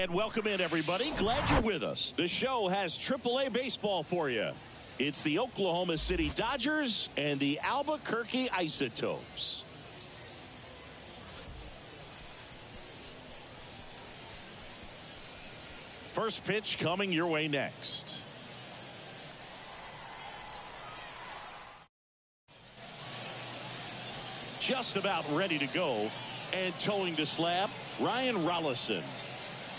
And welcome in, everybody. Glad you're with us. The show has AAA baseball for you. It's the Oklahoma City Dodgers and the Albuquerque Isotopes. First pitch coming your way next. Just about ready to go. And towing the slab, Ryan Rollison.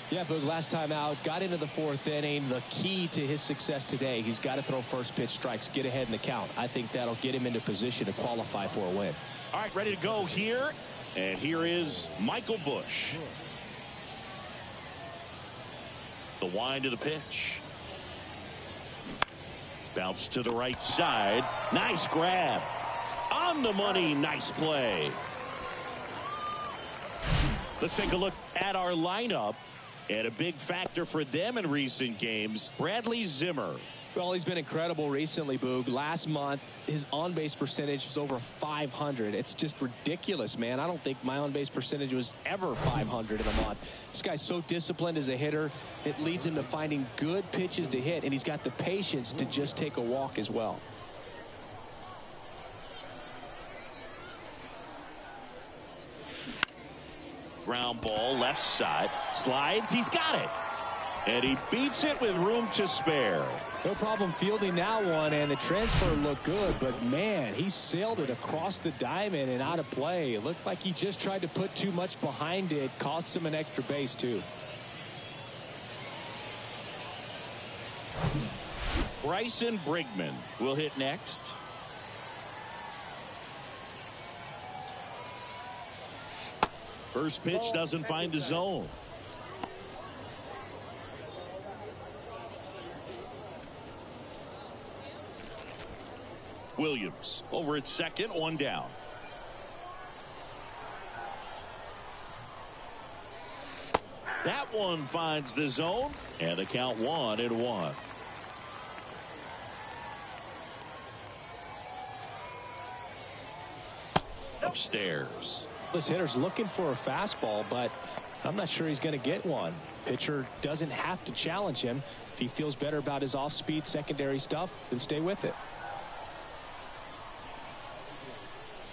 Yeah, Boog, last time out, got into the fourth inning. The key to his success today, he's got to throw first pitch strikes, get ahead in the count. I think that'll get him into position to qualify for a win. All right, ready to go here. And here is Michael Busch. The wind of the pitch. Bounce to the right side. Nice grab. On the money, nice play. Let's take a look at our lineup. And a big factor for them in recent games, Bradley Zimmer. Well, he's been incredible recently, Boog. Last month, his on-base percentage was over 500. It's just ridiculous, man. I don't think my on-base percentage was ever 500 in a month. This guy's so disciplined as a hitter. It leads him to finding good pitches to hit, and he's got the patience to just take a walk as well. Ground ball left side. Slides. He's got it. And he beats it with room to spare. No problem fielding that one, and the transfer looked good, but man, he sailed it across the diamond and out of play. It looked like he just tried to put too much behind it. Cost him an extra base too. Bryson Brigman will hit next. First pitch doesn't find the zone. Williams over at second, one down. That one finds the zone, and the count 1-1. Upstairs. This hitter's looking for a fastball, but I'm not sure he's going to get one. Pitcher doesn't have to challenge him. If he feels better about his off-speed secondary stuff, then stay with it.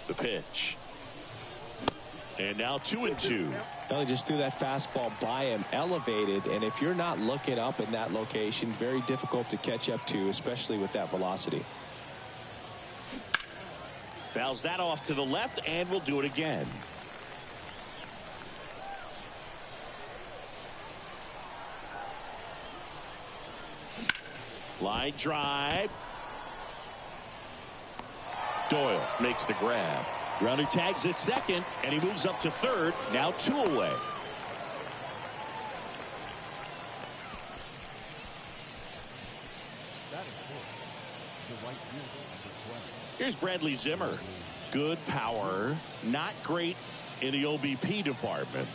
The pitch. And now 2-2. Well, he just threw that fastball by him, elevated, and if you're not looking up in that location, very difficult to catch up to, especially with that velocity. Fouls that off to the left, and we'll do it again. Line drive. Doyle makes the grab. Runner tags at second, and he moves up to third. Now 2 away. Here's Bradley Zimmer. Good power, not great in the OBP department.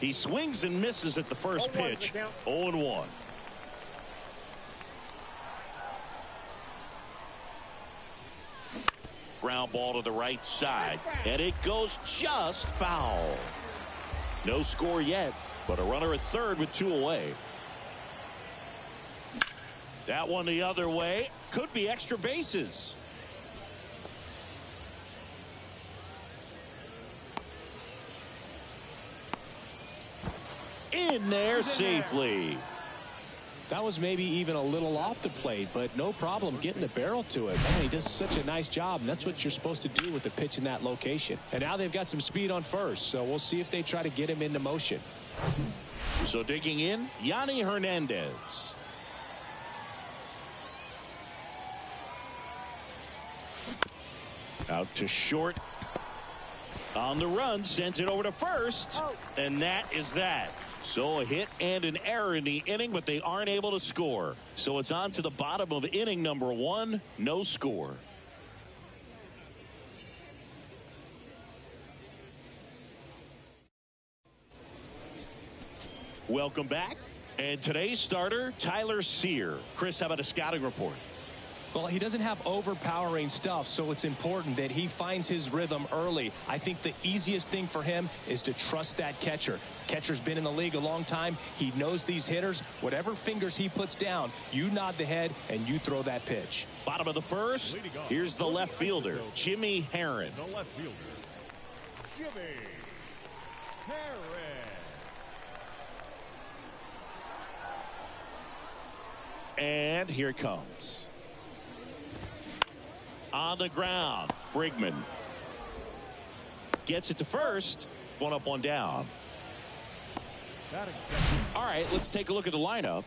He swings and misses at the first pitch. 0-1. Ground ball to the right side, and it goes just foul. No score yet, but a runner at third with 2 away. That one the other way. Could be extra bases. In there safely. That was maybe even a little off the plate, but no problem getting the barrel to it. Man, he does such a nice job, and that's what you're supposed to do with the pitch in that location. And now they've got some speed on first, so we'll see if they try to get him into motion. So digging in, Yanni Hernandez. Out to short. On the run, sends it over to first, and that is that. So a hit and an error in the inning, but they aren't able to score. So it's on to the bottom of inning number 1. No score. Welcome back. And today's starter, Tyler Sear. Chris, how about a scouting report? Well, he doesn't have overpowering stuff, so it's important that he finds his rhythm early. I think the easiest thing for him is to trust that catcher. Catcher's been in the league a long time. He knows these hitters. Whatever fingers he puts down, you nod the head and you throw that pitch. Bottom of the first, here's the left fielder, Jimmy Herron. The left fielder, Jimmy Herron. And here it comes. On the ground, Brigman gets it to first. One up, one down. All right, let's take a look at the lineup.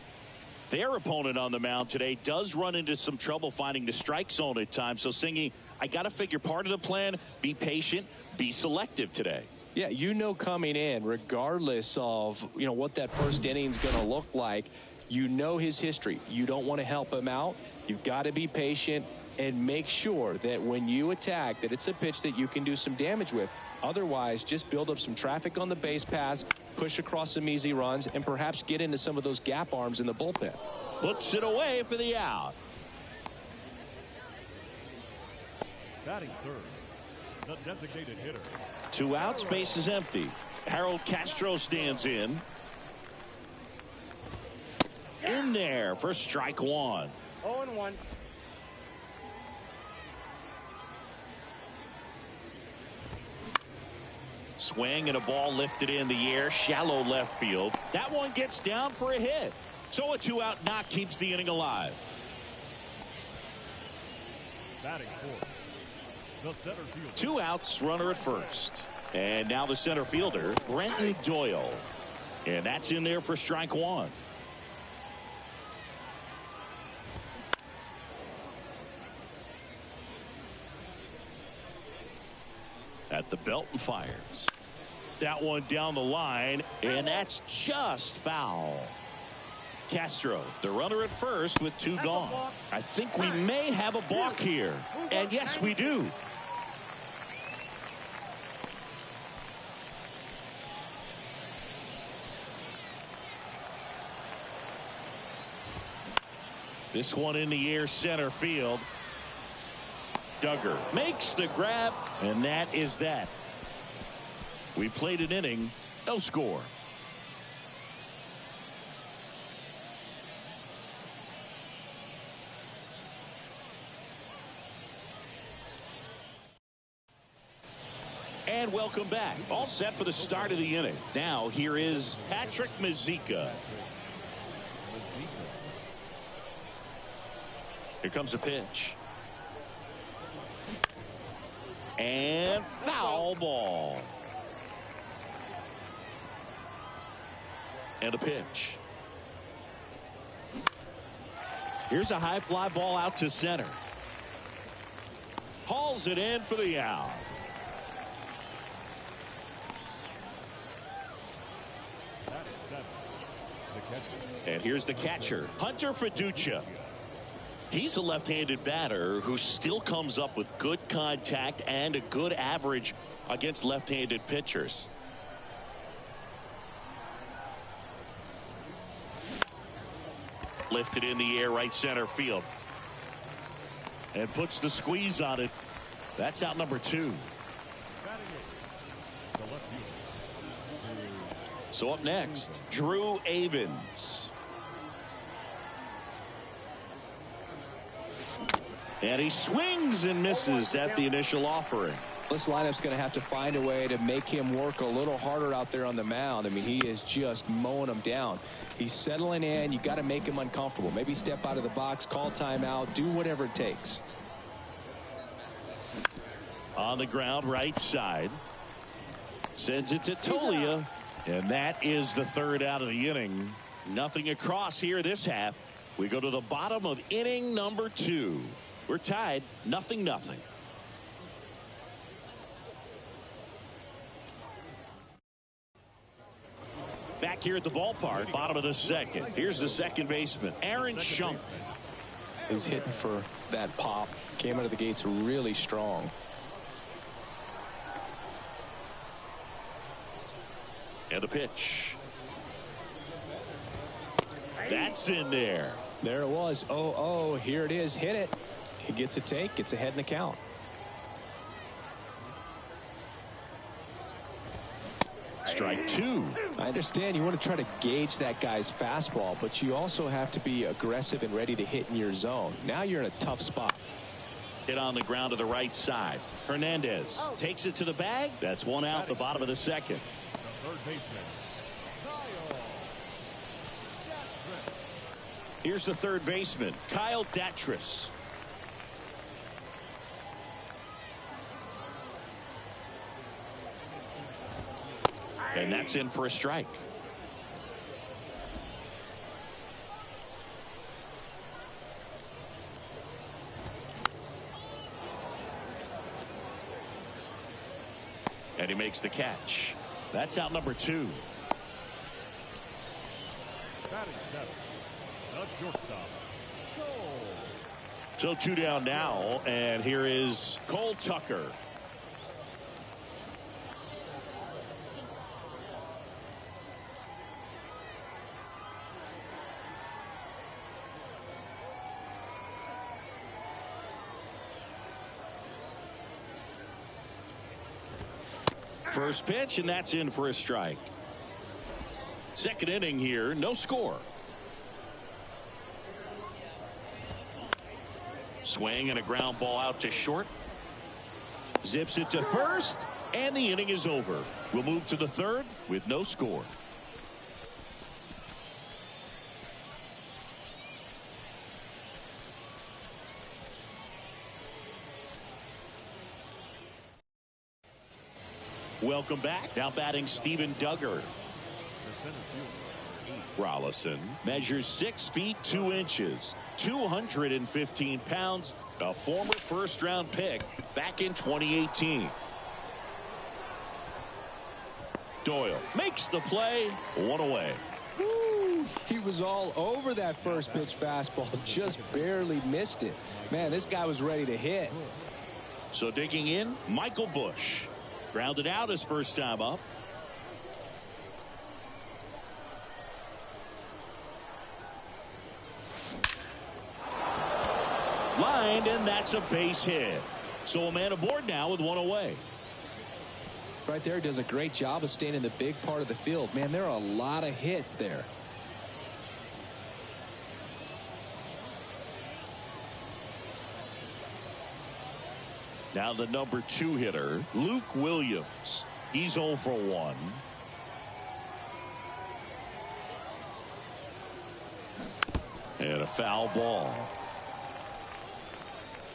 Their opponent on the mound today does run into some trouble finding the strike zone at times. So, Singy, I got to figure part of the plan, be patient, be selective today. Yeah, you know coming in, regardless of, what that first inning is going to look like, you know his history. You don't want to help him out. You've got to be patient and make sure that when you attack that it's a pitch that you can do some damage with. Otherwise, just build up some traffic on the base pass, push across some easy runs, and perhaps get into some of those gap arms in the bullpen. Puts it away for the out. Batting third, the designated hitter. 2 outs, base is empty. Harold Castro stands in. In there for strike one. 0-1. Swing and a ball lifted in the air, shallow left field. That one gets down for a hit. So a 2-out knock keeps the inning alive. Batting fourth, the center fielder. 2 outs, runner at first. And now the center fielder, Brenton Doyle. And that's in there for strike one. At the belt and fires. That one down the line, and that's just foul. Castro, the runner at first with 2 gone. I think we may have a balk here. And yes, we do. This one in the air, center field. Duggar makes the grab, and that is that. We played an inning, no score. And welcome back. All set for the start of the inning. Now here is Patrick Mazeika. Here comes a pitch. And foul ball. And a pitch. Here's a high fly ball out to center. Hauls it in for the out. And here's the catcher, Hunter Fiducia. He's a left-handed batter who still comes up with good contact and a good average against left-handed pitchers. Lifted in the air, right center field. And puts the squeeze on it. That's out number 2. So up next, Drew Avens. And he swings and misses at the initial offering. This lineup's going to have to find a way to make him work a little harder out there on the mound. I mean, he is just mowing them down. He's settling in. You got to make him uncomfortable. Maybe step out of the box, call timeout, do whatever it takes. On the ground, right side. Sends it to Tolia. And that is the 3rd out of the inning. Nothing across here this half. We go to the bottom of inning number 2. We're tied, 0-0. Back here at the ballpark, bottom of the 2nd. Here's the second baseman, Aaron Schunk. He's hitting for that pop. Came out of the gates really strong. And a pitch. That's in there. There it was. 0-0. Here it is. Hit it. He gets a take, gets ahead in the count. Strike two. I understand you want to try to gauge that guy's fastball, but you also have to be aggressive and ready to hit in your zone. Now you're in a tough spot. Hit on the ground to the right side. Hernandez takes it to the bag. That's one out, the bottom of the second. The third baseman. Here's the third baseman, Kyle Datris. And that's in for a strike. And he makes the catch. That's out number two. Batting seventh. The shortstop. Cole. So two down now, and here is Cole Tucker. First pitch, and that's in for a strike. Second inning here, no score. Swing and a ground ball out to short. Zips it to first, and the inning is over. We'll move to the third with no score. Welcome back. Now batting Steven Duggar. Rollison measures 6 feet 2 inches, 215 pounds, a former first-round pick back in 2018. Doyle makes the play, one away. Woo, he was all over that first pitch fastball, just barely missed it. Man, this guy was ready to hit. So digging in, Michael Busch. Grounded out his first time up. Lined, and that's a base hit. So a man aboard now with one away. Right there, does a great job of staying in the big part of the field. Man, there are a lot of hits there. Now the number 2 hitter, Luke Williams. He's 0 for 1. And a foul ball.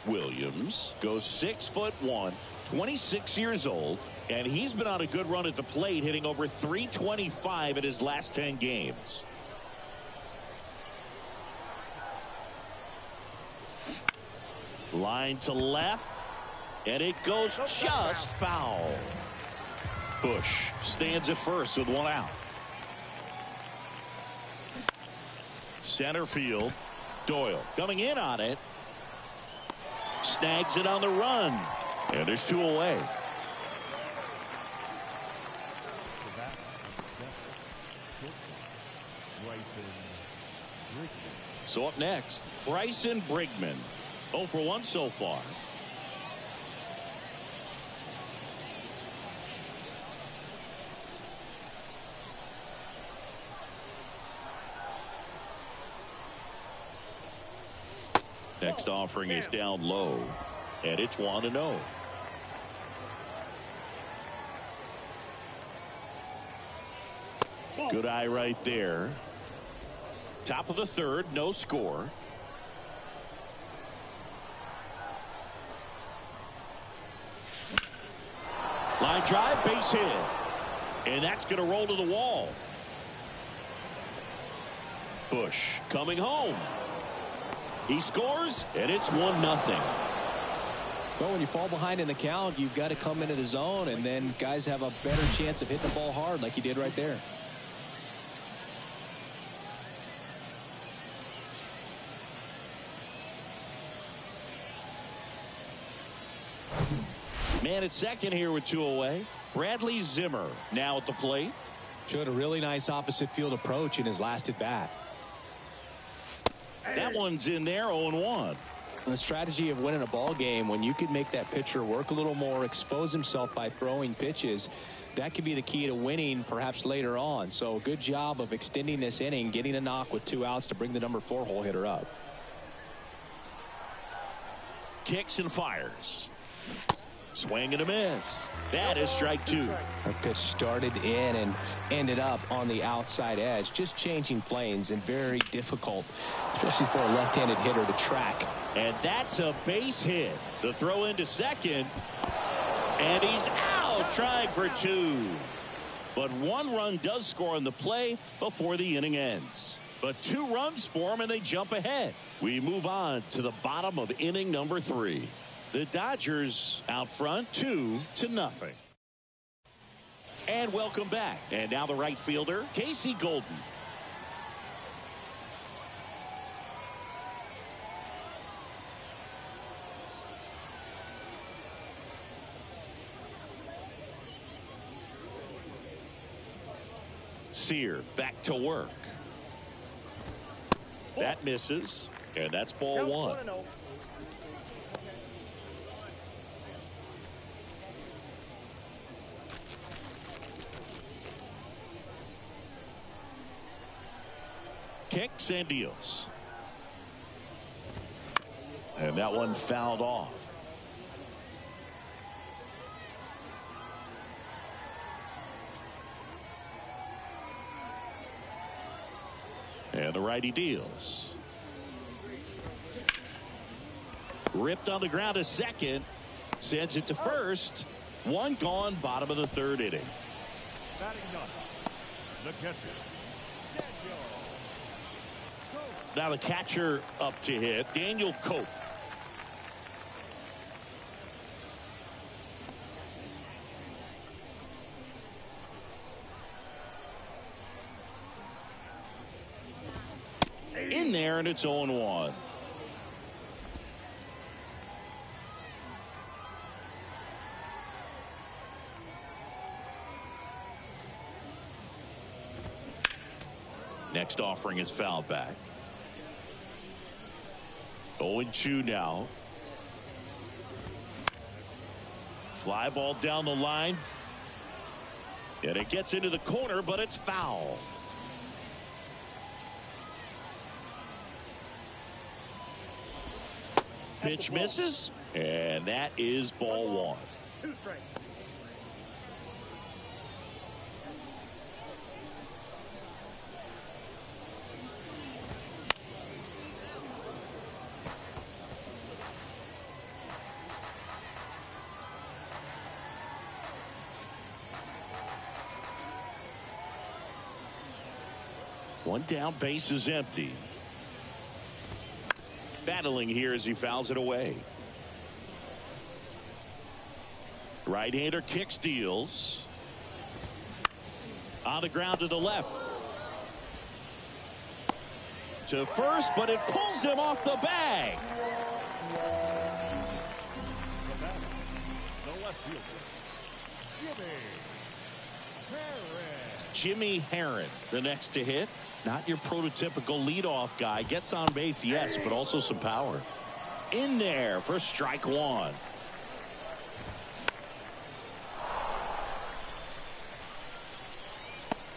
Williams goes 6'1", 26 years old, and he's been on a good run at the plate, hitting over .325 in his last 10 games. Line to left. And it goes just foul. Busch stands at first with one out. Center field. Doyle coming in on it. Snags it on the run. And there's 2 away. So up next, Bryson Brigman. 0 for 1 so far. Next offering is down low, and it's 1-0. Good eye right there. Top of the third, no score. Line drive, base hit. And that's going to roll to the wall. Busch coming home. He scores, and it's 1-0. Well, when you fall behind in the count, you've got to come into the zone, and then guys have a better chance of hitting the ball hard like you did right there. Man at second here with 2 away. Bradley Zimmer now at the plate. Showed a really nice opposite field approach in his last at bat. That one's in there, 0-1. The strategy of winning a ball game, when you could make that pitcher work a little more, expose himself by throwing pitches, that could be the key to winning perhaps later on. So good job of extending this inning, getting a knock with 2 outs to bring the number 4 hole hitter up. Kicks and fires. Swing and a miss. That is strike 2. The pitch started in and ended up on the outside edge. Just changing planes and very difficult, especially for a left-handed hitter to track. And that's a base hit. The throw into second. And he's out trying for 2. But 1 run does score on the play before the inning ends. But 2 runs for him and they jump ahead. We move on to the bottom of inning number 3. The Dodgers out front 2-0. And welcome back. And now the right fielder, Casey Golden. Sear back to work. That misses. And that's ball 1. Kicks and deals. And that one fouled off. And the righty deals. Ripped on the ground to second. Sends it to first. 1 gone, bottom of the 3rd inning. Batting ninth, the catcher. Now the catcher up to hit, Daniel Cope. In there, and it's 0-1. Next offering is fouled back. 0-2 now. Fly ball down the line. And it gets into the corner, but it's foul. Pitch misses, and that is ball 1. 2 strikes. One down, base is empty. Battling here as he fouls it away. Right-hander kicks, deals. On the ground to the left. To first, but it pulls him off the bag. The left fielder, Jimmy Herron, the next to hit. Not your prototypical leadoff guy. Gets on base, yes, but also some power. In there for strike 1.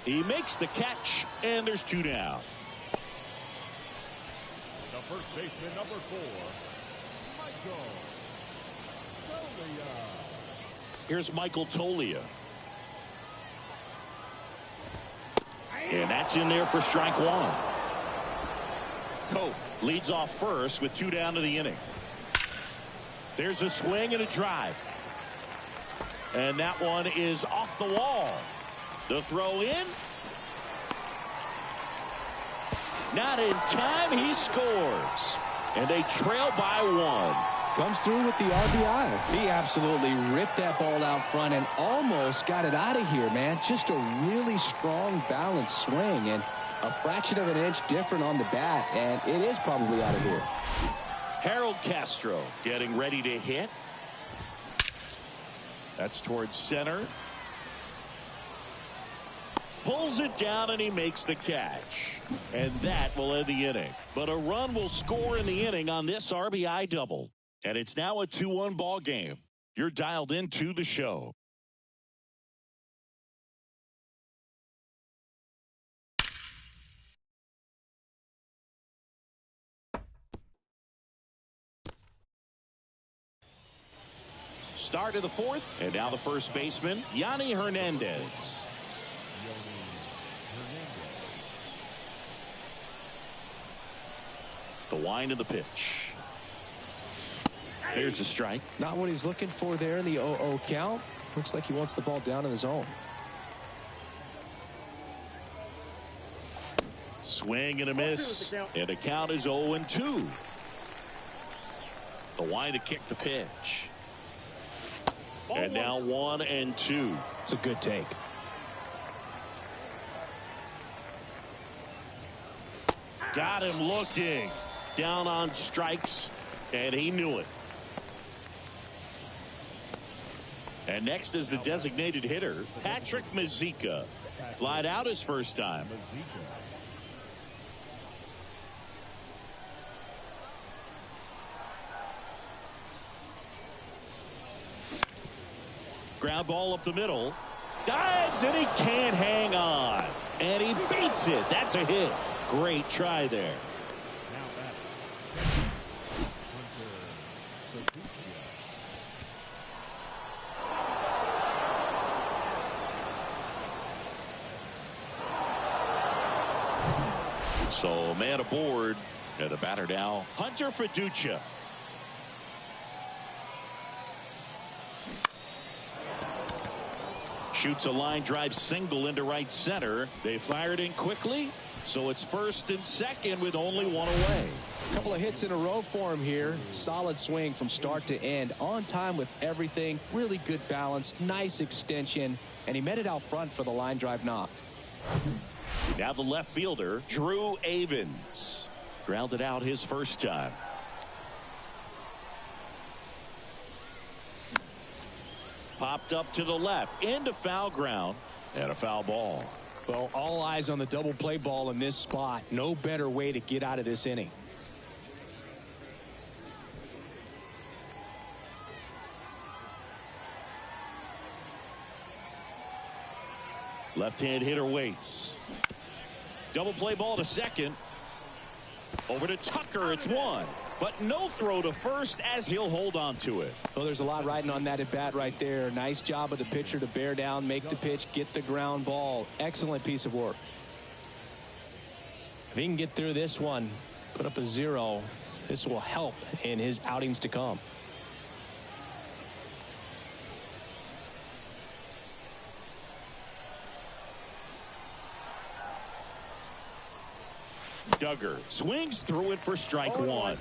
He makes the catch, and there's 2 down. The first baseman, number 4, Michael Tolia. Here's Michael Tolia. And that's in there for strike 1. Cope leads off first with 2 down to the inning. There's a swing and a drive. And that one is off the wall. The throw in. Not in time. He scores. And they trail by 1. Comes through with the RBI. He absolutely ripped that ball out front and almost got it out of here, man. Just a really strong, balanced swing, and a fraction of an inch different on the bat, and it is probably out of here. Harold Castro getting ready to hit. That's towards center. Pulls it down and he makes the catch. And that will end the inning. But a run will score in the inning on this RBI double. And it's now a 2-1 ball game. You're dialed into the show. Start of the fourth, and now the first baseman, Yanni Hernandez. The wind of the pitch. There's a strike. Not what he's looking for there in the 0-0 count. Looks like he wants the ball down in the zone. Swing and a miss. And the count is 0-2. The wind to kick the pitch. And now 1-2. It's a good take. Got him looking. Down on strikes, and he knew it. And next is the designated hitter, Patrick Mazeika. Flied out his first time. Ground ball up the middle. Dives, and he can't hang on. And he beats it. That's a hit. Great try there. So man aboard, and the batter now, Hunter Fiducia. Shoots a line drive single into right center. They fired in quickly, so it's first and second with only one away. A couple of hits in a row for him here. Solid swing from start to end. On time with everything. Really good balance. Nice extension. And he met it out front for the line drive knock. Now the left fielder, Drew Avens. Grounded out his first time. Popped up to the left, into foul ground, and a foul ball. Well, all eyes on the double play ball in this spot. No better way to get out of this inning. Left-hand hitter waits. Double play ball to second. Over to Tucker, it's one. But no throw to first as he'll hold on to it. Well, there's a lot riding on that at bat right there. Nice job of the pitcher to bear down, make the pitch, get the ground ball. Excellent piece of work. If he can get through this one, put up a 0, this will help in his outings to come. Duggar swings through it for strike one.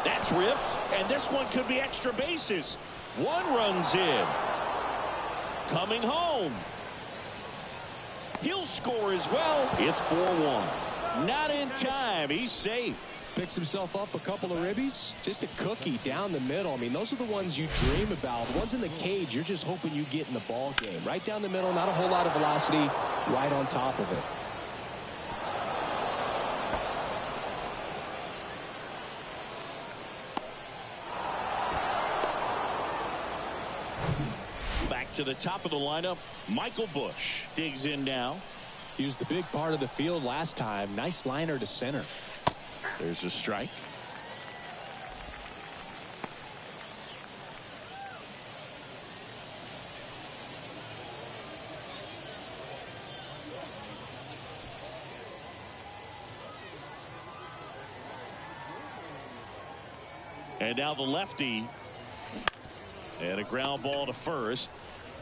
That's ripped, and this one could be extra bases. One runs in. Coming home. He'll score as well. It's 4-1. Not in time. He's safe. Picks himself up a couple of ribbies. Just a cookie down the middle. I mean, those are the ones you dream about. The ones in the cage, you're just hoping you get in the ball game. Right down the middle, not a whole lot of velocity, right on top of it. Back to the top of the lineup, Michael Busch digs in now. He was the big part of the field last time. Nice liner to center. There's a strike. And now the lefty. And a ground ball to first.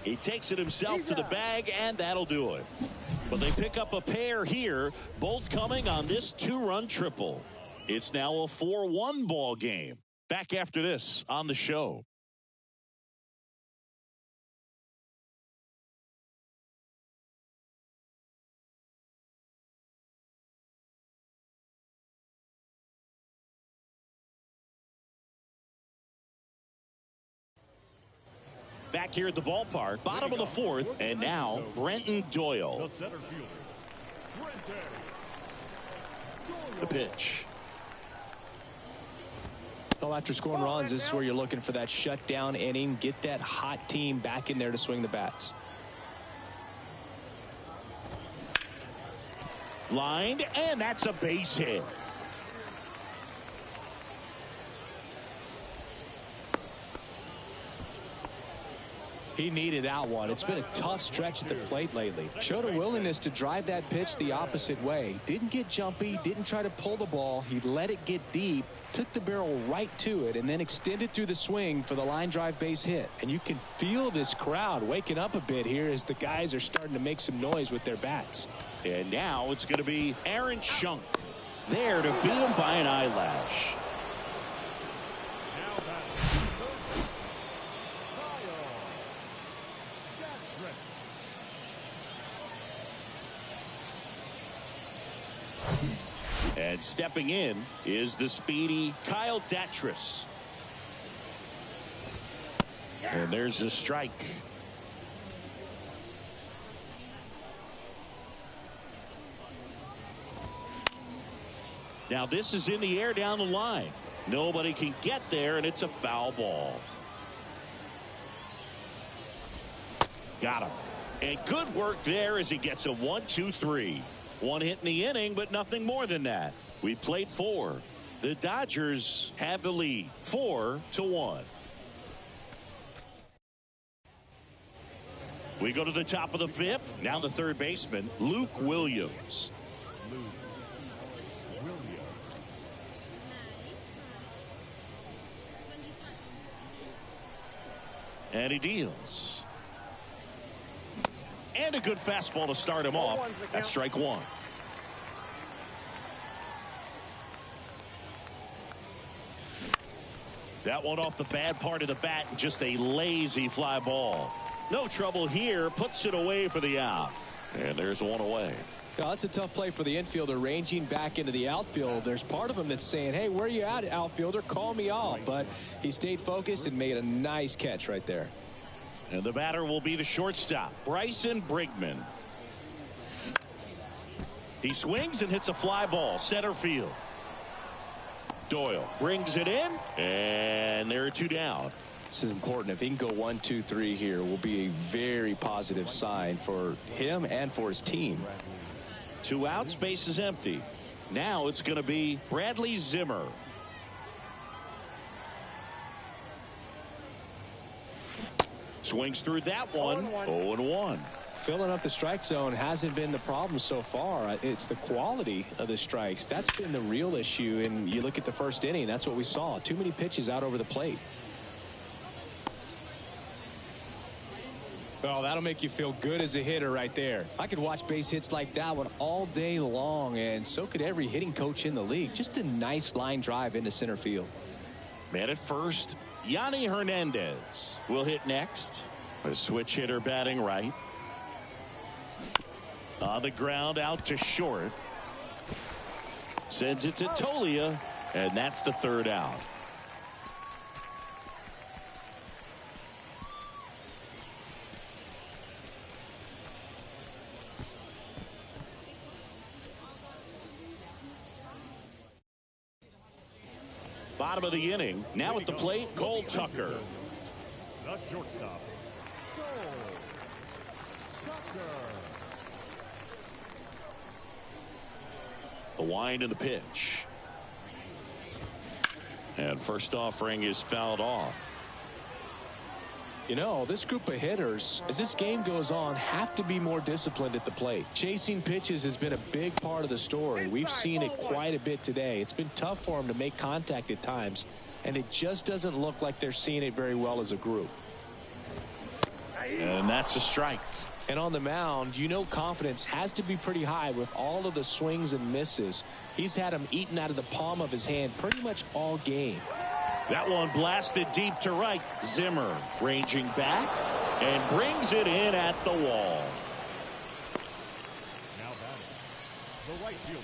He takes it himself to the bag, and that'll do it. But they pick up a pair here, both coming on this 2-run triple. It's now a 4-1 ball game. Back after this on the show. Back here at the ballpark, bottom of the fourth, and now Brenton Doyle. The center fielder, Brenton. The pitch. Well, after scoring runs, this is where you're looking for that shutdown inning. Get that hot team back in there to swing the bats. Lined, and that's a base hit. He needed that one. It's been a tough stretch at the plate lately. Showed a willingness to drive that pitch the opposite way. Didn't get jumpy, didn't try to pull the ball. He let it get deep, took the barrel right to it, and then extended through the swing for the line drive base hit. And you can feel this crowd waking up a bit here as the guys are starting to make some noise with their bats. And now it's going to be Aaron Schunk there to beat him by an eyelash. And stepping in is the speedy Kyle Datris. And there's a strike. Now this is in the air down the line. Nobody can get there, and it's a foul ball. Got him. And good work there as he gets a 1-2-3. One hit in the inning, but nothing more than that. We played 4. The Dodgers have the lead, 4-1. We go to the top of the 5th. Now the third baseman, Luke Williams. And he deals. And a good fastball to start him off. That's strike 1. That one off the bad part of the bat, just a lazy fly ball. No trouble here, puts it away for the out. And there's one away. Well, that's a tough play for the infielder, ranging back into the outfield. There's part of him that's saying, hey, where are you at, outfielder? Call me off. But he stayed focused and made a nice catch right there. And the batter will be the shortstop, Bryson Brigman. He swings and hits a fly ball, center field. Doyle brings it in, and there are 2 down. This is important. If he can go 1, 2, 3 here, will be a very positive sign for him and for his team. 2 outs, base is empty. Now it's going to be Bradley Zimmer. Swings through that one. 0-1. Filling up the strike zone hasn't been the problem so far. It's the quality of the strikes. That's been the real issue. And you look at the first inning, that's what we saw. Too many pitches out over the plate. Oh, that'll make you feel good as a hitter right there. I could watch base hits like that one all day long, and so could every hitting coach in the league. Just a nice line drive into center field. Man at first, Yanni Hernandez will hit next. A switch hitter batting right. On the ground out to short. Sends it to Tolia, and that's the 3rd out. Bottom of the inning. Now at the plate, Cole Tucker. The shortstop, Cole Tucker. The wind and the pitch. And first offering is fouled off. You know, this group of hitters, as this game goes on, have to be more disciplined at the plate. Chasing pitches has been a big part of the story. We've seen it quite a bit today. It's been tough for them to make contact at times, and it just doesn't look like they're seeing it very well as a group. And that's a strike. And on the mound, you know, confidence has to be pretty high with all of the swings and misses. He's had them eaten out of the palm of his hand pretty much all game. That one blasted deep to right. Zimmer ranging back and brings it in at the wall. Now batting, the right fielder.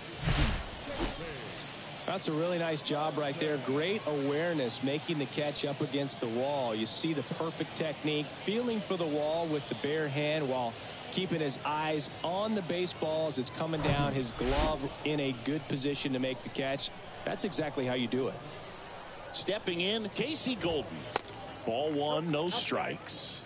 That's a really nice job right there. Great awareness, making the catch up against the wall. You see the perfect technique, feeling for the wall with the bare hand while keeping his eyes on the baseball as it's coming down, his glove in a good position to make the catch. That's exactly how you do it. Stepping in, Casey Golden. Ball one, no strikes.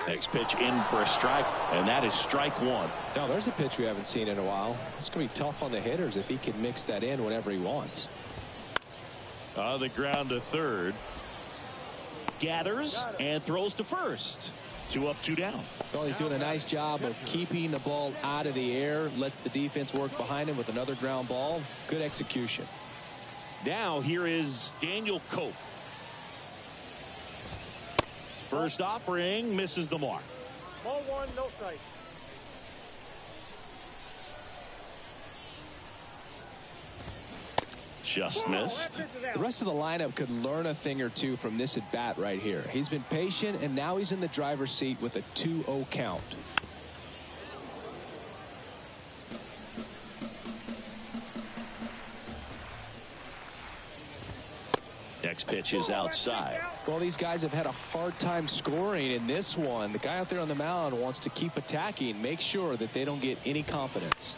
Next pitch in for a strike, and that is strike one. Now there's a pitch we haven't seen in a while. It's going to be tough on the hitters if he can mix that in whenever he wants. On the ground to third. Gathers and throws to first. 2 up, 2 down. Well, he's doing a nice job of keeping the ball out of the air. Lets the defense work behind him with another ground ball. Good execution. Now here is Daniel Cope. First offering misses the mark. Ball one, no strike. Just missed. The rest of the lineup could learn a thing or two from this at bat right here. He's been patient, and now he's in the driver's seat with a 2-0 count. Next pitch is outside. Well, these guys have had a hard time scoring in this one. The guy out there on the mound wants to keep attacking, make sure that they don't get any confidence.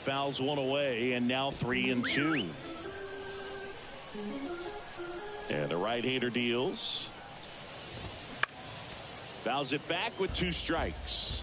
Fouls one away, and now 3-2. And the right-hander deals. Fouls it back with 2 strikes.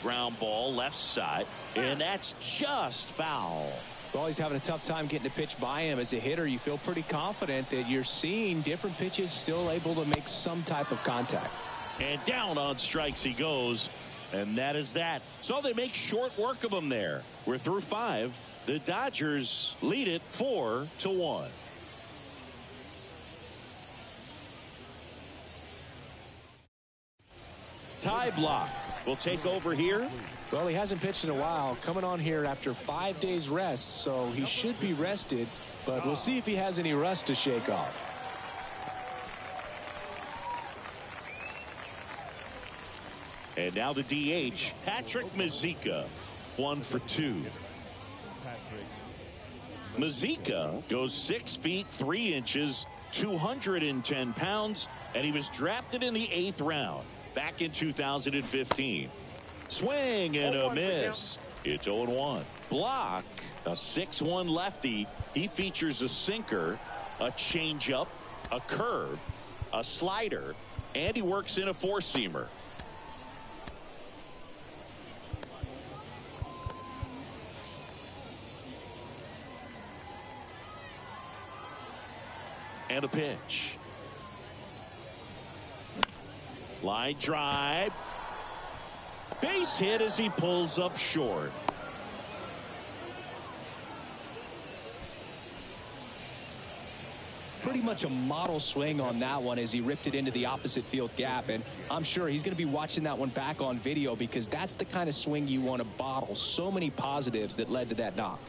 Ground ball left side, and that's just foul. Well, he's having a tough time getting a pitch by him. As a hitter, you feel pretty confident that you're seeing different pitches still able to make some type of contact. And down on strikes he goes, and that is that. So they make short work of him there. We're through 5. The Dodgers lead it 4-1. Ty Block will take over here. Well, he hasn't pitched in a while, coming on here after 5 days rest, so he should be rested, but we'll see if he has any rust to shake off. And now the DH, Patrick Mazeika, 1 for 2. Mazeika goes 6 feet 3 inches, 210 pounds, and he was drafted in the 8th round back in 2015. Swing and a miss. It's 0-1. Block, a 6'1 lefty. He features a sinker, a changeup, a curve, a slider, and he works in a 4-seamer. And a pitch. Line drive. Base hit as he pulls up short. Pretty much a model swing on that one as he ripped it into the opposite field gap, and I'm sure he's going to be watching that one back on video because that's the kind of swing you want to bottle. So many positives that led to that knock.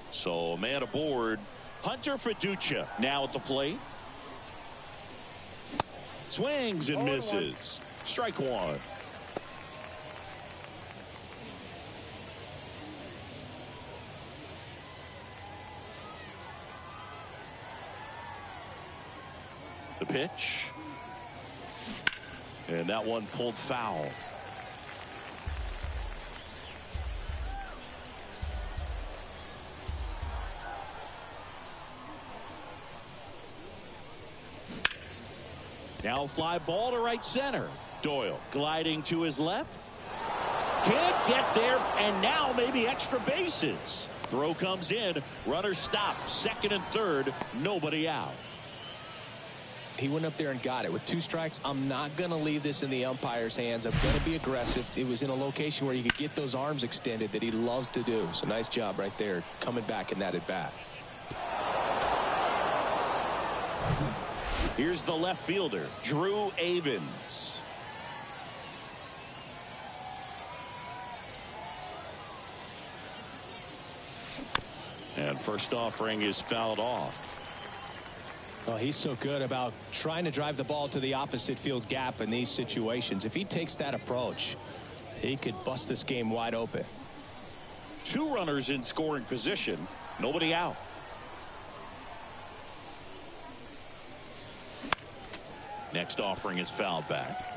So a man aboard. Hunter Fiducia now at the plate. Swings and misses. Strike one. The pitch. And that one pulled foul. Now fly ball to right center. Doyle gliding to his left. Can't get there, and now maybe extra bases. Throw comes in. Runner stopped. Second and third. Nobody out. He went up there and got it. With 2 strikes, I'm not going to leave this in the umpire's hands. I'm going to be aggressive. It was in a location where you could get those arms extended that he loves to do. So nice job right there coming back in that at bat. Here's the left fielder, Drew Avens. And first offering is fouled off. Oh, he's so good about trying to drive the ball to the opposite field gap in these situations. If he takes that approach, he could bust this game wide open. 2 runners in scoring position. Nobody out. Next offering is fouled back.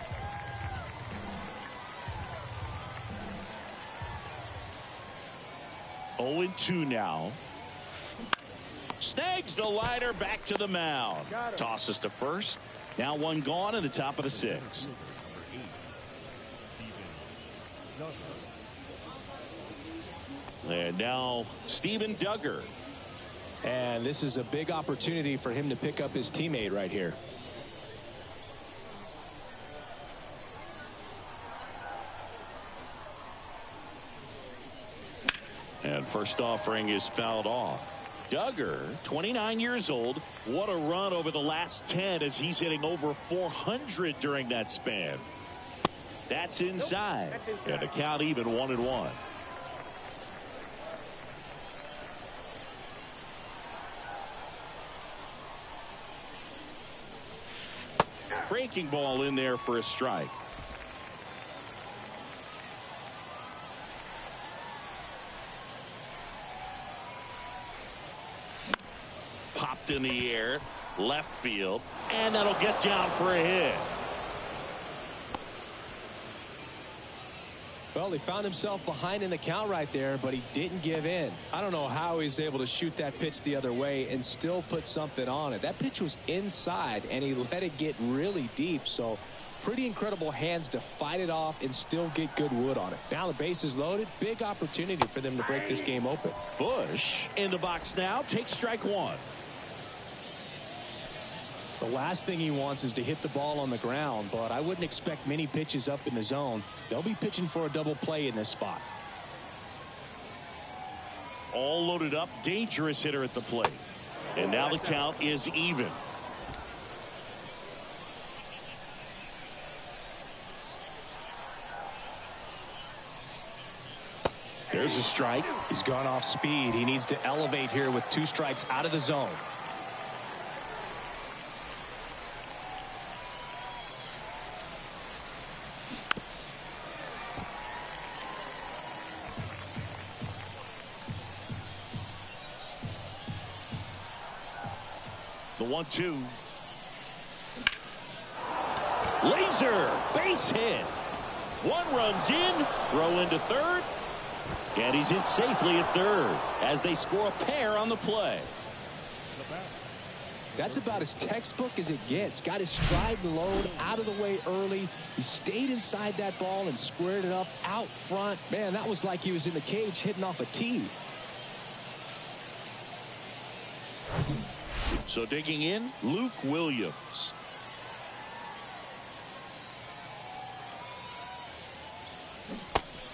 0-2 now. Snags the liner back to the mound. Tosses to first. Now 1 gone in the top of the 6th. And now Steven Duggar. And this is a big opportunity for him to pick up his teammate right here. And first offering is fouled off. Duggar, 29 years old. What a run over the last 10 as he's hitting over 400 during that span. That's inside. And the count even 1-1. Breaking ball in there for a strike. Popped in the air, left field, and that'll get down for a hit. Well, he found himself behind in the count right there, but he didn't give in. I don't know how he's able to shoot that pitch the other way and still put something on it. That pitch was inside, and he let it get really deep. So pretty incredible hands to fight it off and still get good wood on it. Now the base is loaded. Big opportunity for them to break this game open. Bush in the box now. Takes strike 1. The last thing he wants is to hit the ball on the ground, but I wouldn't expect many pitches up in the zone. They'll be pitching for a double play in this spot. All loaded up. Dangerous hitter at the plate. And now the count is even. There's a strike. He's gone off speed. He needs to elevate here with 2 strikes out of the zone. The 1-2. Laser base hit. 1 runs in. Throw into third. And he's in safely at third as they score a pair on the play. That's about as textbook as it gets. Got his stride and load out of the way early. He stayed inside that ball and squared it up out front. Man, that was like he was in the cage hitting off a tee. So digging in, Luke Williams.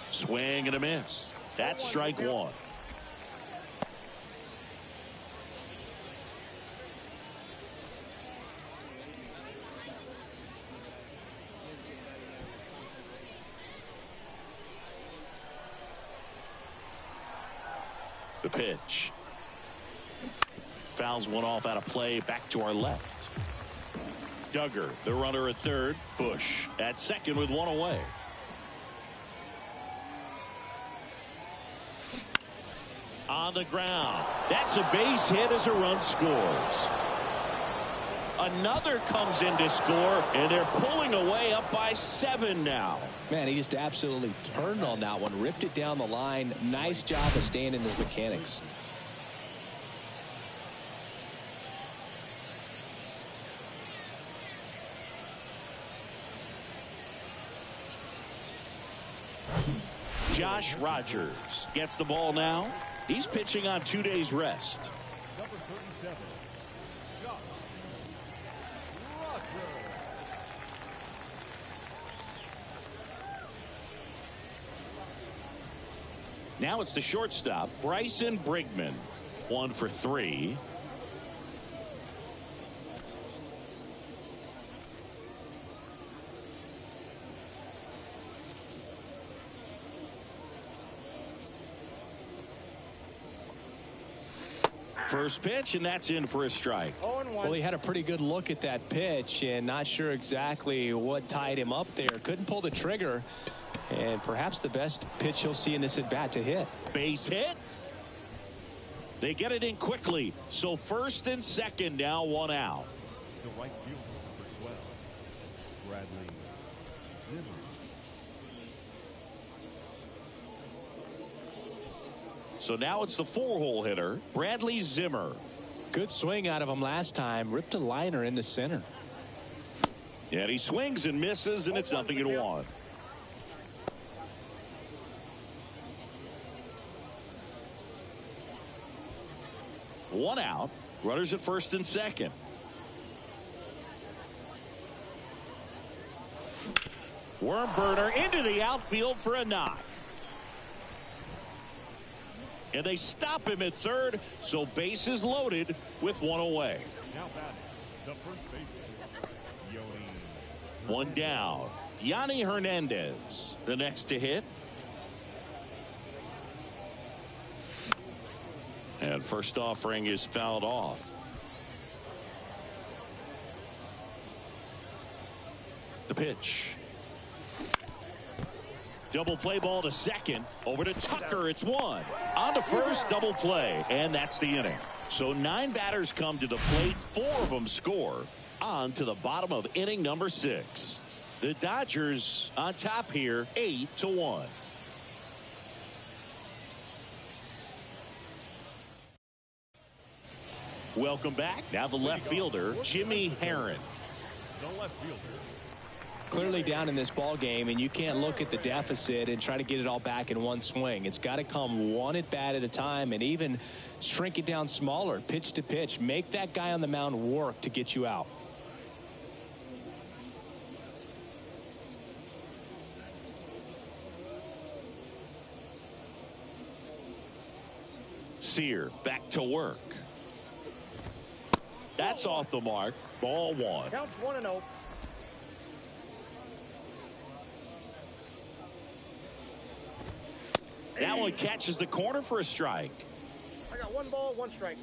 Swing and a miss. That's strike 1. The pitch. Fouls one off out of play. Back to our left. Duggar, the runner at third. Bush at second with 1 away. On the ground. That's a base hit as a run scores. Another comes in to score, and they're pulling away up by 7 now. Man, he just absolutely turned on that one. Ripped it down the line. Nice job of staying in his mechanics. Josh Rogers gets the ball now. He's pitching on 2 days rest. Number 37, Josh Rogers. Now it's the shortstop, Bryson Brigman. 1 for 3. First pitch, and that's in for a strike. 0-1. Well, he had a pretty good look at that pitch and not sure exactly what tied him up there. Couldn't pull the trigger, and perhaps the best pitch he'll see in this at-bat to hit. Base hit. They get it in quickly. So first and second, now one out. The right fielder, number 12, Bradley Zimmer. So now it's the 4-hole hitter, Bradley Zimmer. Good swing out of him last time. Ripped a liner into center. And he swings and misses, and it's 0-1. One out. Runners at first and second. Worm burner into the outfield for a knock. And they stop him at third, so bases loaded with one away. Now batting, the first baseman, Yoni. One down. Yanni Hernandez, the next to hit. And first offering is fouled off. The pitch. Double play ball to second. Over to Tucker. It's one. On to first. Double play. And that's the inning. So 9 batters come to the plate. 4 of them score. On to the bottom of inning number 6. The Dodgers on top here, 8-1. Welcome back. Now the left fielder, Jimmy Herron. The left fielder. Clearly down in this ball game, and you can't look at the deficit and try to get it all back in one swing. It's got to come one at bat at a time, and even shrink it down smaller, pitch to pitch. Make that guy on the mound work to get you out. Sear back to work. That's off the mark. Ball 1. Counts 1-0. That one catches the corner for a strike. I got 1 ball, 1 strike.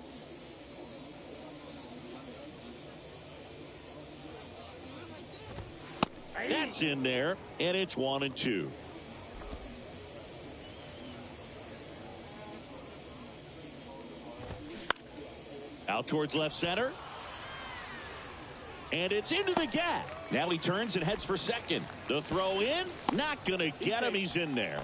That's in there, and it's 1-2. Out towards left center. And it's into the gap. Now he turns and heads for second. The throw in, not going to get him. He's in there.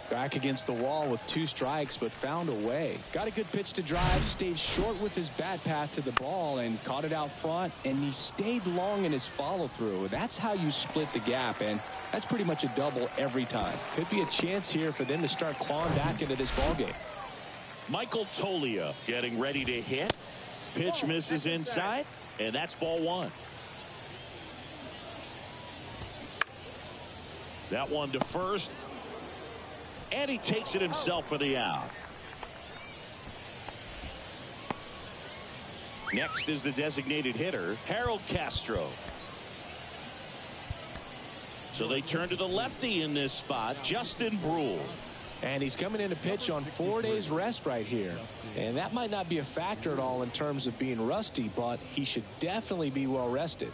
Back against the wall with 2 strikes, but found a way. Got a good pitch to drive, stayed short with his bat path to the ball and caught it out front, and he stayed long in his follow through. That's how you split the gap, and that's pretty much a double every time. Could be a chance here for them to start clawing back into this ball game. Michael Tolia getting ready to hit. Pitch misses inside, and that's ball 1. That one to first. And he takes it himself for the out. Next is the designated hitter, Harold Castro. So they turn to the lefty in this spot, Justin Brule. And he's coming in to pitch on 4 days rest right here. And that might not be a factor at all in terms of being rusty, but he should definitely be well rested.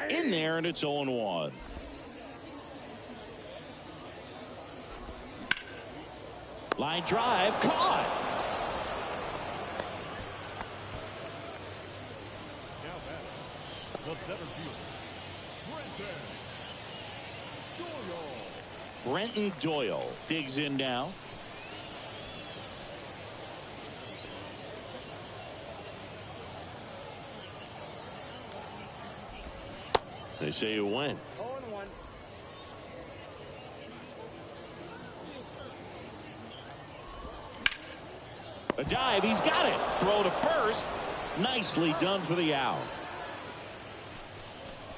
in there, and it's 0-1. Line drive, caught. Now back, the center fielder, Brenton Doyle digs in now. They say you win. 0-1. A dive, he's got it. Throw to first. Nicely done for the out.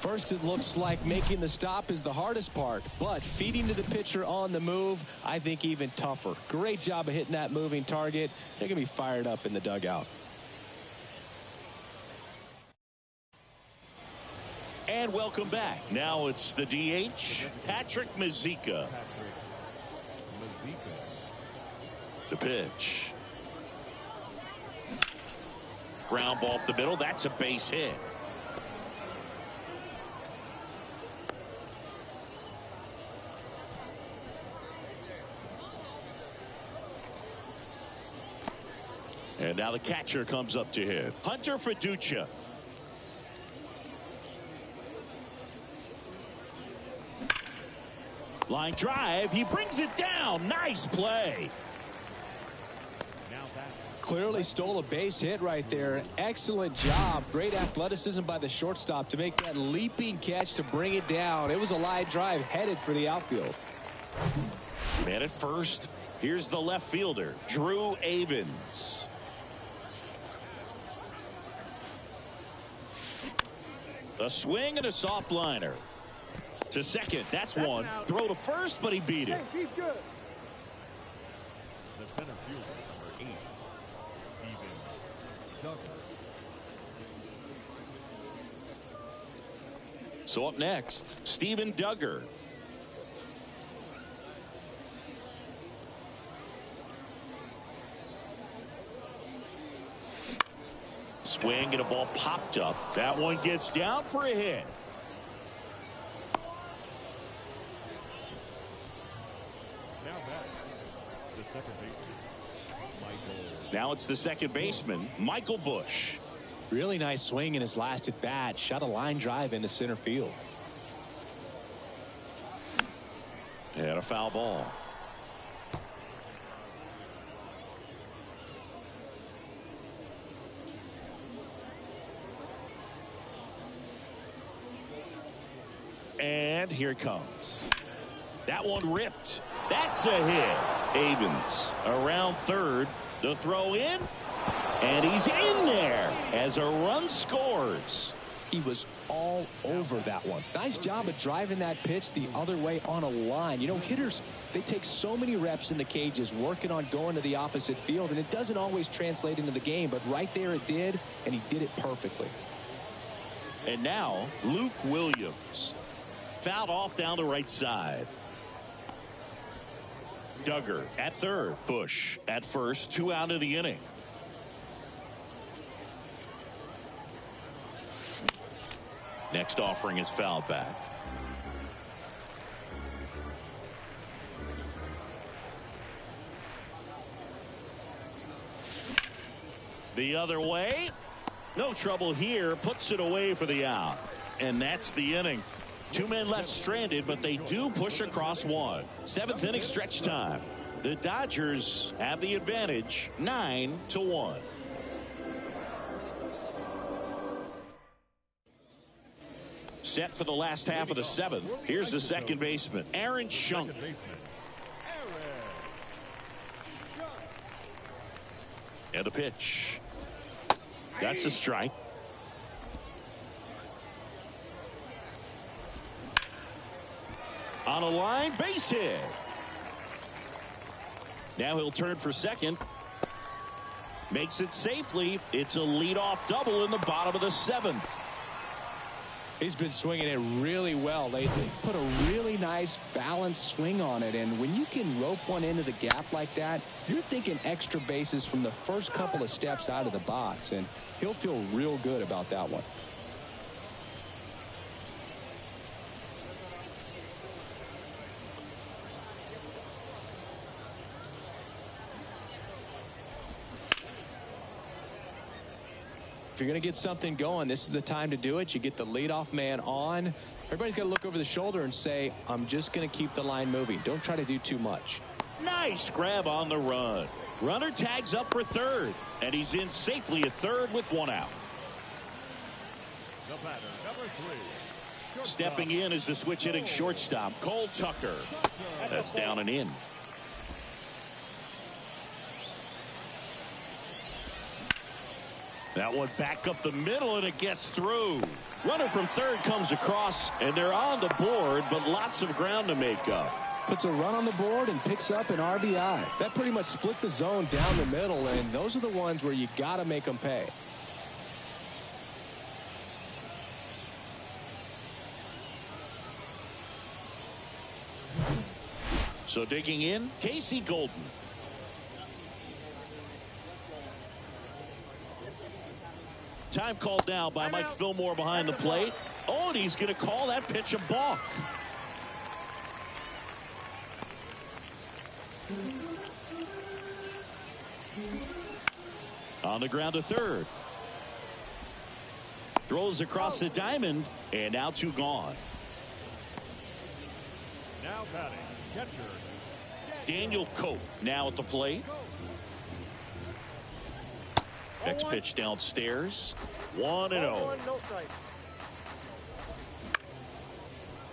First, it looks like making the stop is the hardest part, but feeding to the pitcher on the move, I think even tougher. Great job of hitting that moving target. They're going to be fired up in the dugout. And welcome back. Now it's the DH, Patrick Mazeika. The pitch. Ground ball up the middle. That's a base hit. And now the catcher comes up to hit. Hunter Fiducia. Line drive. He brings it down. Nice play. Clearly stole a base hit right there. Excellent job. Great athleticism by the shortstop to make that leaping catch to bring it down. It was a line drive headed for the outfield. Man at first. Here's the left fielder, Drew Avens. A swing and a soft liner. To second. That's one. Throw to first, but he beat it. Hey, he's good. the center fielder, number 8, Steven Duggar. So up next, Steven Duggar. Swing and a ball popped up. That one gets down for a hit. Now back, the second baseman, Michael. Now it's the second baseman, Michael Busch. Really nice swing in his last at bat. Shot a line drive into center field. And a foul ball. And here it comes. That one ripped. That's a hit. Avens around third. The throw in. And he's in there as a run scores. He was all over that one. Nice job of driving that pitch the other way on a line. You know, hitters, they take so many reps in the cages working on going to the opposite field, and it doesn't always translate into the game, but right there it did, and he did it perfectly. And now Luke Williams. Fouled off down the right side. Duggar at third. Busch at first. 2 out of the inning. Next offering is fouled back. The other way. No trouble here. Puts it away for the out. And that's the inning. 2 men left stranded, but they do push across one. 7th inning stretch time. The Dodgers have the advantage, 9-1. Set for the last half of the 7th. Here's the second baseman, Aaron Schunk. And the pitch. That's a strike. On a line, base hit. Now he'll turn for second. Makes it safely. It's a leadoff double in the bottom of the 7th. He's been swinging it really well lately. Put a really nice balanced swing on it, and when you can rope one into the gap like that, you're thinking extra bases from the first couple of steps out of the box, and he'll feel real good about that one. If you're going to get something going, this is the time to do it. You get the leadoff man on. Everybody's got to look over the shoulder and say, I'm just going to keep the line moving. Don't try to do too much. Nice grab on the run. Runner tags up for third, and he's in safely at third with one out. The batter, number 3. Stepping in is the switch hitting shortstop, Cole Tucker. That's down and in. That one back up the middle, and it gets through. Runner from third comes across, and they're on the board, but lots of ground to make up. Puts a run on the board and picks up an RBI. That pretty much split the zone down the middle, and those are the ones where you got to make them pay. So digging in, Casey Golden. Time called now by Mike Fillmore behind the plate. Oh, and he's going to call that pitch a balk. On the ground to third. Throws across the diamond, and now 2 gone. Now batting, catcher Daniel Cope now at the plate. Next pitch downstairs. 1-0. No strike.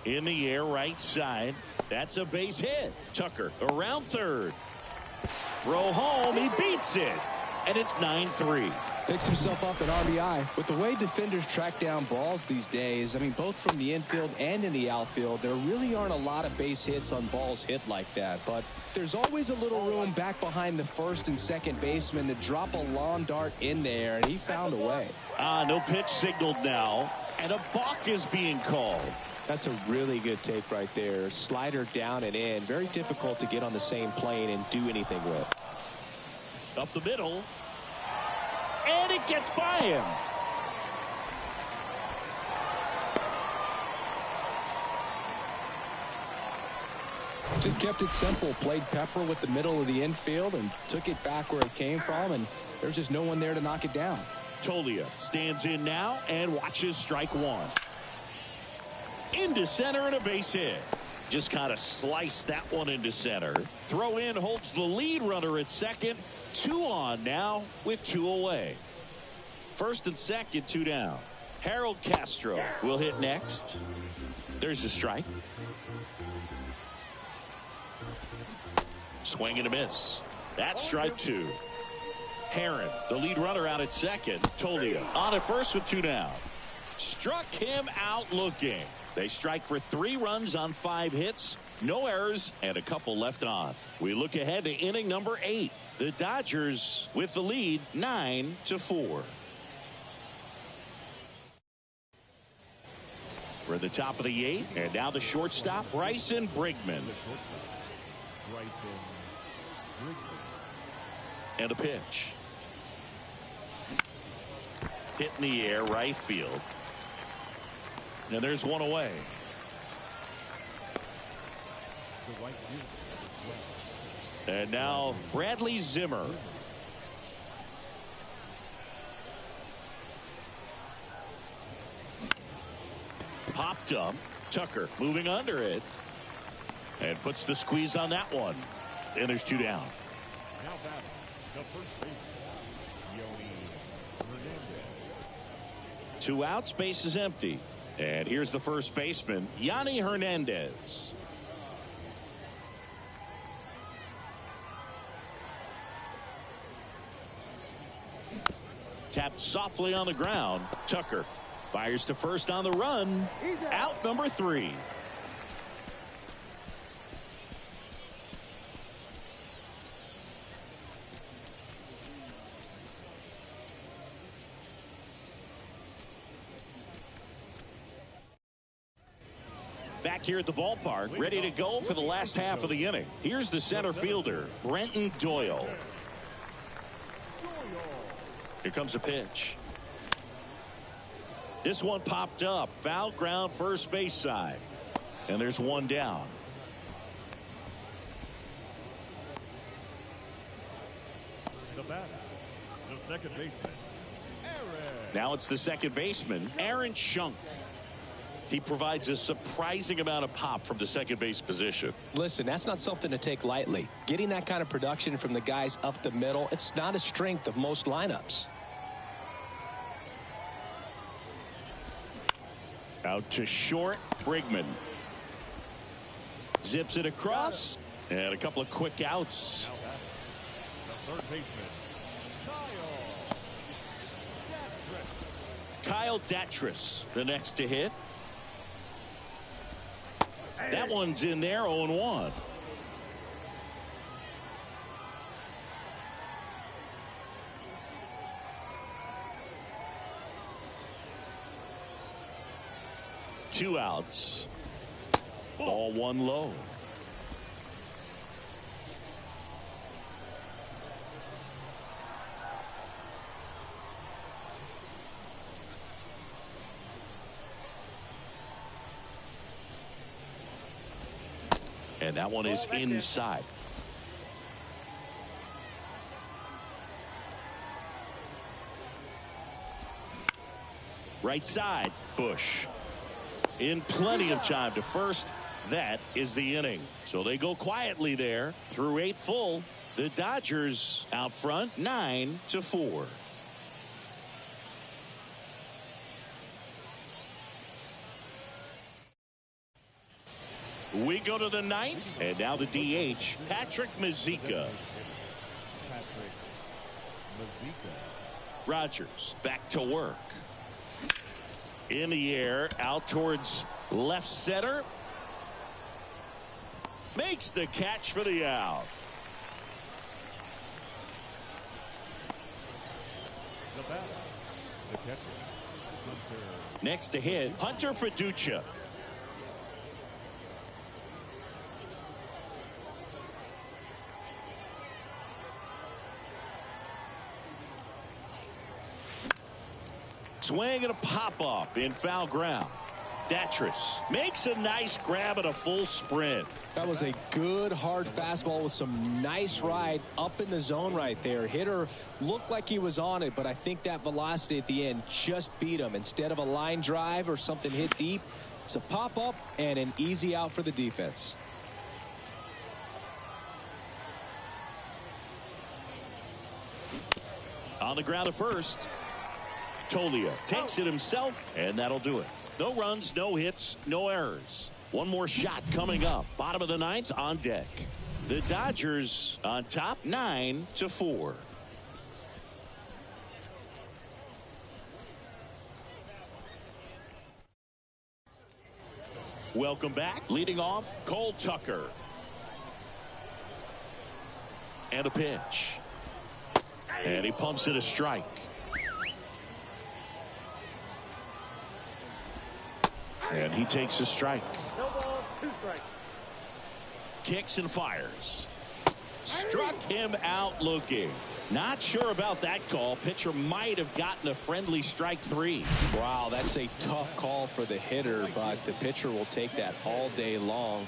In the air, right side. That's a base hit. Tucker around third. Throw home. He beats it. And it's 9-3. Picks himself up an RBI. With the way defenders track down balls these days, I mean, both from the infield and in the outfield, there really aren't a lot of base hits on balls hit like that. But there's always a little room back behind the first and second baseman to drop a lawn dart in there, and he found a way. No pitch signaled now, and a balk is being called. That's a really good take right there. Slider down and in. Very difficult to get on the same plane and do anything with. Up the middle. And it gets by him. Just kept it simple. Played pepper with the middle of the infield and took it back where it came from, and there's just no one there to knock it down. Tolia stands in now and watches strike 1. Into center and a base hit. Just kind of sliced that one into center. Throw in holds the lead runner at second. 2 on now with 2 away. First and second, 2 down. Harold Castro will hit next. There's a strike. Swing and a miss. That's strike 2. Herron, the lead runner, out at second. Tolia on at first with 2 down. Struck him out looking. They strike for 3 runs on 5 hits. No errors and a couple left on. We look ahead to inning number 8. The Dodgers with the lead 9-4. We're at the top of the 8th, and now the shortstop, Bryson Brigman. And a pitch. Hit in the air, right field. And there's one away. And now Bradley Zimmer. Popped up. Tucker moving under it. And puts the squeeze on that one. And there's 2 down. Now batting, the first baseman, Yoni Hernandez. 2 outs, base is empty. And here's the first baseman, Yanni Hernandez. Tapped softly on the ground. Tucker fires to first on the run. Out number 3. Back here at the ballpark, ready to go for the last half of the inning. Here's the center fielder, Brenton Doyle. Here comes a pitch. This one popped up. Foul ground, first base side. And there's 1 down. The batter, the second baseman, Aaron Now it's the second baseman, Aaron Schunk. He provides a surprising amount of pop from the second base position. Listen, that's not something to take lightly. Getting that kind of production from the guys up the middle, it's not a strength of most lineups. Out to short, Brigman. Zips it across, and a couple of quick outs. The third baseman, Kyle Datris, the next to hit. That one's in there, 0-1. Two outs. Ball one low. And that one is inside. Right side, Bush. In plenty of time to first. That is the inning. So they go quietly there through 8 full. The Dodgers out front 9-4. We go to the 9th, and now the DH, Patrick Mazeika. Rogers back to work. In the air, out towards left center. Makes the catch for the out. The batter, the catcher, Hunter. Next to hit, Hunter Fiducia. Swing and a pop-off in foul ground. Datris makes a nice grab at a full sprint. That was a good hard fastball with some nice ride up in the zone right there. Hitter looked like he was on it, but I think that velocity at the end just beat him. Instead of a line drive or something hit deep, it's a pop-up and an easy out for the defense. On the ground at first. Tolia takes it himself, and that'll do it. No runs, no hits, no errors. One more shot coming up. Bottom of the 9th on deck. The Dodgers on top 9-4. Welcome back. Leading off, Cole Tucker. And a pitch. And he pumps it a strike. And he takes a strike. No ball, 2 strikes. Kicks and fires. Struck him out looking. Not sure about that call. Pitcher might have gotten a friendly strike 3. Wow, that's a tough call for the hitter, but the pitcher will take that all day long.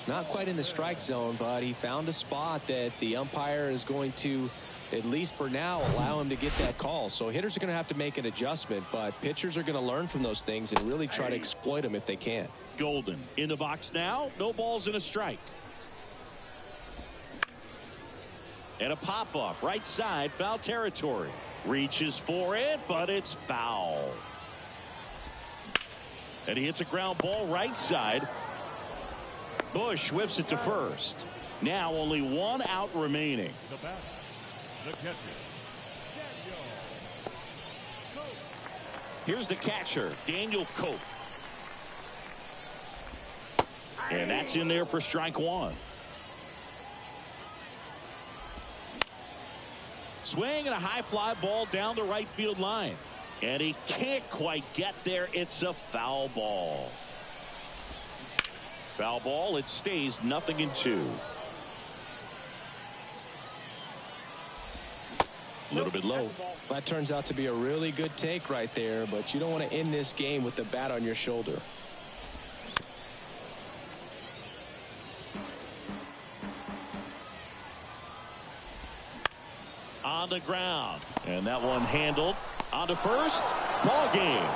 Not quite in the strike zone, but he found a spot that the umpire is going to, at least for now, allow him to get that call. So hitters are going to have to make an adjustment, but pitchers are going to learn from those things and really try to exploit them if they can. Golden in the box now. No balls and a strike. And a pop-off right side, foul territory. Reaches for it, but it's foul. And he hits a ground ball right side. Bush whips it to first. Now only 1 out remaining. The batter, the catcher, Here's the catcher, Daniel Cope. And that's in there for strike 1. Swing and a high fly ball down the right field line. And he can't quite get there. It's a foul ball. Foul ball. It stays 0-2. A little bit low. That turns out to be a really good take right there, but you don't want to end this game with the bat on your shoulder. On the ground. And that one handled. On to first. Ball game.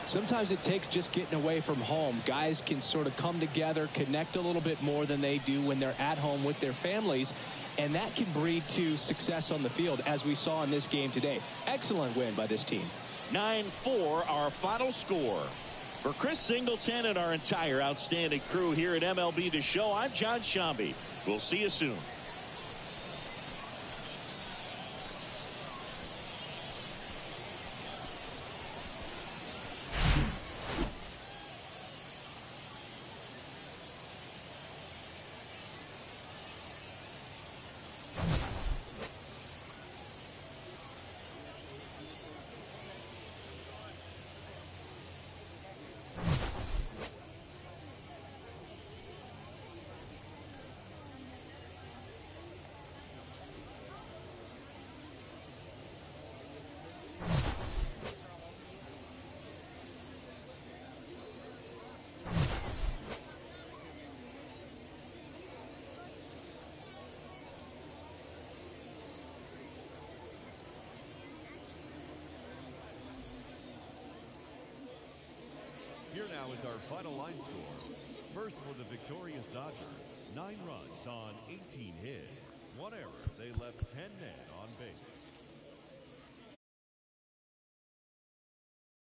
Sometimes it takes just getting away from home. Guys can sort of come together, connect a little bit more than they do when they're at home with their families, and that can breed to success on the field, as we saw in this game today. Excellent win by this team. 9-4, our final score. For Chris Singleton and our entire outstanding crew here at MLB The Show, I'm John Shambi. We'll see you soon. Here now is our final line score. First for the victorious Dodgers, 9 runs on 18 hits. 1 error. They left 10 men on base.